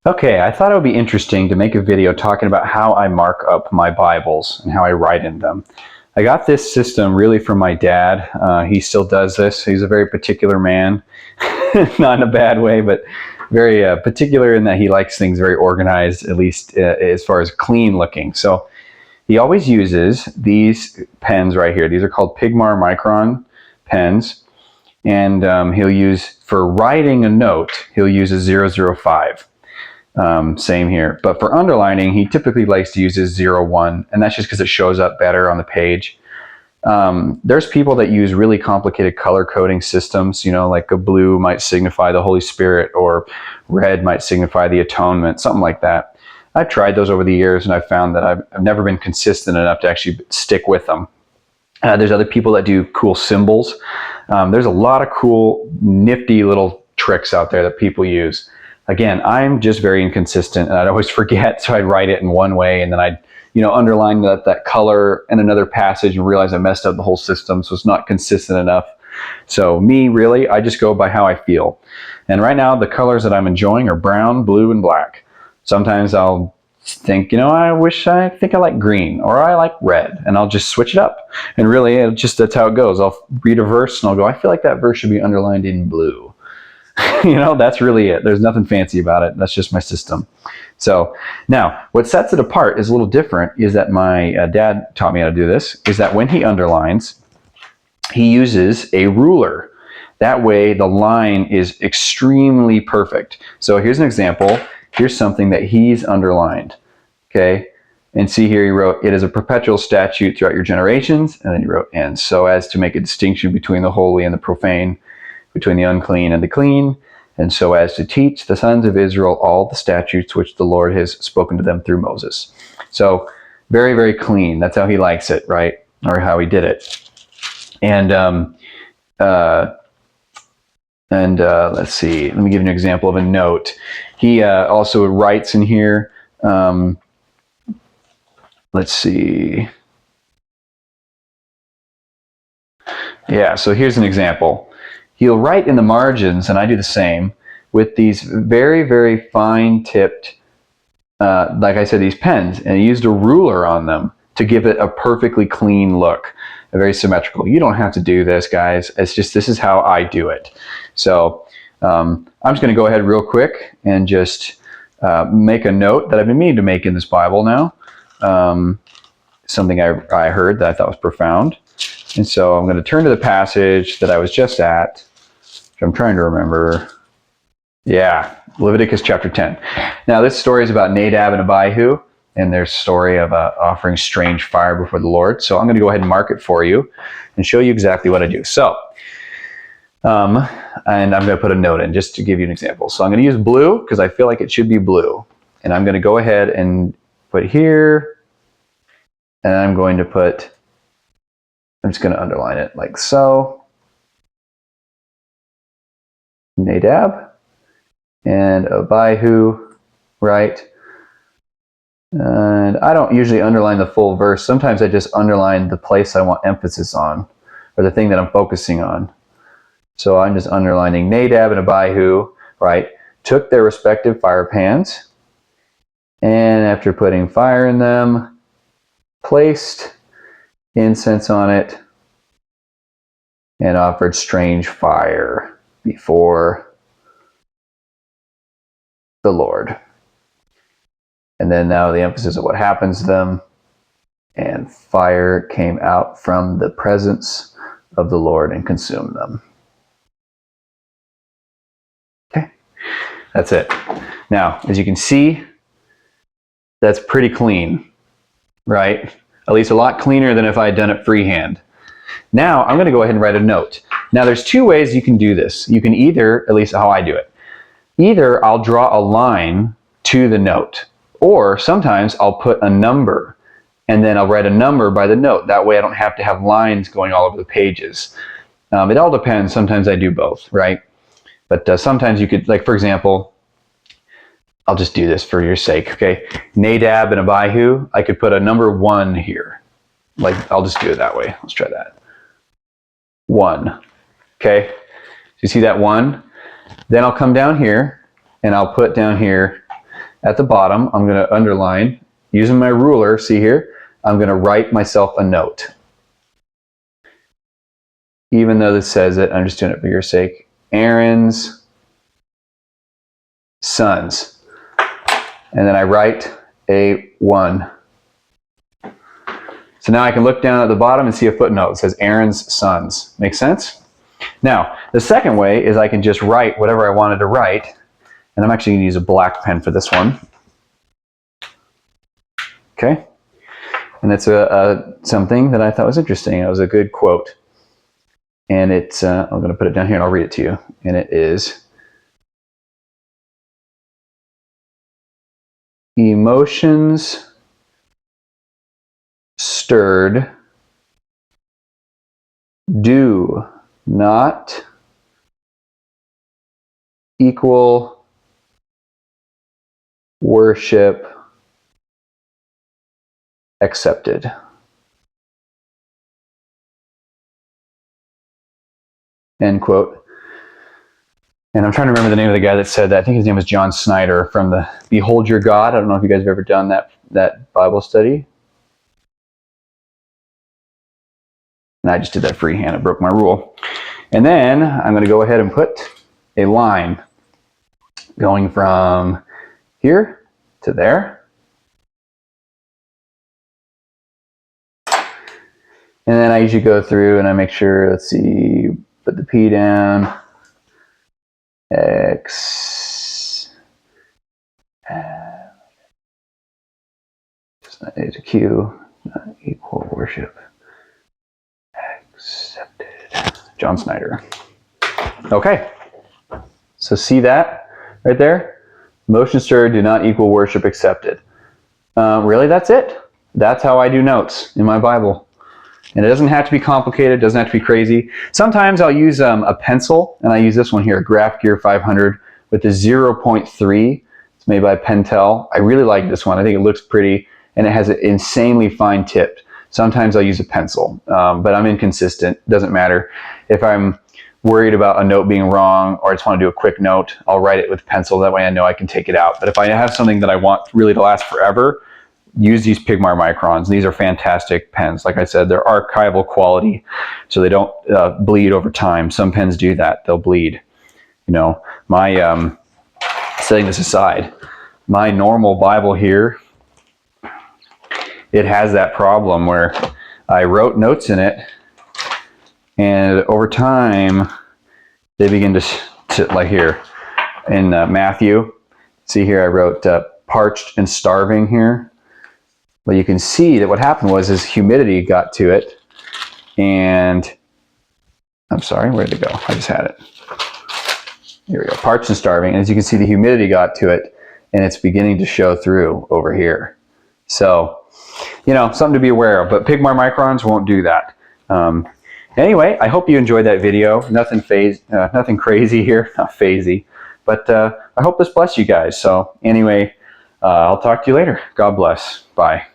Okay, I thought it would be interesting to make a video talking about how I mark up my Bibles and how I write in them. I got this system really from my dad. He still does this. He's a very particular man, not in a bad way, but very particular in that he likes things very organized, at least as far as clean looking. So he always uses these pens right here. These are called Pigmar micron pens. And he'll use, for writing a note, he'll use a 005. Same here. But for underlining, he typically likes to use his 01, and that's just because it shows up better on the page. There's people that use really complicated color coding systems, you know, like a blue might signify the Holy Spirit, or red might signify the atonement, something like that. I've tried those over the years, and I've found that I've never been consistent enough to actually stick with them. There's other people that do cool symbols. There's a lot of cool, nifty little tricks out there that people use. Again, I'm just very inconsistent, and I'd always forget, so I'd write it in one way, and then I'd, underline that color in another passage and realize I messed up the whole system, so it's not consistent enough. So me, really, I just go by how I feel. And right now, the colors that I'm enjoying are brown, blue, and black. Sometimes I'll think, I think I like green, or I like red, and I'll just switch it up. And really, that's how it goes. I'll read a verse, and I'll go, I feel like that verse should be underlined in blue. That's really it. There's nothing fancy about it. That's just my system. So now what sets it apart is a little different, is that my dad taught me how to do this, is that when he underlines, he uses a ruler. That way the line is extremely perfect. So here's an example. Here's something that he's underlined. Okay. And see here, he wrote, it is a perpetual statute throughout your generations. And then he wrote, and so as to make a distinction between the holy and the profane, between the unclean and the clean, and so as to teach the sons of Israel all the statutes which the Lord has spoken to them through Moses. So very, very clean. That's how he likes it, right? Or how he did it. And let's see. Let me give you an example of a note. He also writes in here. Let's see. Yeah. So here's an example. He'll write in the margins, and I do the same, with these very, very fine-tipped, like I said, these pens, and he used a ruler on them to give it a perfectly clean look, very symmetrical. You don't have to do this, guys. It's just, this is how I do it. So I'm just going to go ahead real quick and just make a note that I've been meaning to make in this Bible now, something I heard that I thought was profound. And so I'm going to turn to the passage that I was just at, which I'm trying to remember. Yeah, Leviticus chapter 10. Now this story is about Nadab and Abihu, and their story of offering strange fire before the Lord. So I'm going to go ahead and mark it for you and show you exactly what I do. So, and I'm going to put a note in just to give you an example. So I'm going to use blue because I feel like it should be blue. And I'm going to go ahead and put here, and I'm going to put, I'm just going to underline it like so. Nadab and Abihu, right? And I don't usually underline the full verse. Sometimes I just underline the place I want emphasis on, or the thing that I'm focusing on. So I'm just underlining Nadab and Abihu, right? Took their respective fire pans, and after putting fire in them, placed incense on it, and offered strange fire before the Lord. And then now the emphasis of what happens to them. And fire came out from the presence of the Lord and consumed them. Okay, that's it. Now, as you can see, that's pretty clean, right? At least a lot cleaner than if I had done it freehand. Now, I'm going to go ahead and write a note. Now, there's two ways you can do this. You can either, at least how I do it, either I'll draw a line to the note, or sometimes I'll put a number, and then I'll write a number by the note. That way I don't have to have lines going all over the pages. It all depends. Sometimes I do both, right? But sometimes you could, like, for example, I'll just do this for your sake, okay? Nadab and Abihu, I could put a number 1 here. Like, I'll just do it that way. Let's try that. 1, okay? So you see that 1? Then I'll come down here, and I'll put down here at the bottom, I'm going to underline, using my ruler, see here, I'm going to write myself a note. Even though this says it, I'm just doing it for your sake. Aaron's sons. And then I write a 1. So now I can look down at the bottom and see a footnote that says Aaron's sons. Make sense? Now, the second way is I can just write whatever I wanted to write. And I'm actually going to use a black pen for this one. Okay? And it's something that I thought was interesting. It was a good quote. And it's, I'm going to put it down here and I'll read it to you. And it is, emotions stirred do not equal worship accepted. End quote. And I'm trying to remember the name of the guy that said that. I think his name was John Snyder from the Behold Your God. I don't know if you guys have ever done that Bible study. And I just did that freehand. I broke my rule. And then I'm going to go ahead and put a line going from here to there. And then I usually go through and I make sure, let's see, put the P down. X. It's a Q. Not equal worship accepted. John Snyder. Okay. So see that right there? Motion stirred do not equal worship accepted. Really, that's it. That's how I do notes in my Bible. And it doesn't have to be complicated, it doesn't have to be crazy. Sometimes I'll use a pencil, and I use this one here, Graph Gear 500 with the 0.3. It's made by Pentel. I really like this one. I think it looks pretty, and it has an insanely fine tip. Sometimes I'll use a pencil, but I'm inconsistent. It doesn't matter. If I'm worried about a note being wrong, or I just want to do a quick note, I'll write it with pencil. That way I know I can take it out. But if I have something that I want really to last forever, use these Pigmar microns. These are fantastic pens. Like I said, they're archival quality, so they don't bleed over time. Some pens do that. They'll bleed. You know, my, setting this aside, my normal Bible here, it has that problem where I wrote notes in it, and over time, they begin to like here, in Matthew, see here I wrote parched and starving here. Well, you can see that what happened was humidity got to it, and I'm sorry, where'd it go? I just had it. Here we go, parched and starving. And as you can see, the humidity got to it, and it's beginning to show through over here. So, you know, something to be aware of, but Pigmar microns won't do that. Anyway, I hope you enjoyed that video. Nothing crazy here, not phasey, but I hope this blessed you guys. So anyway, I'll talk to you later. God bless. Bye.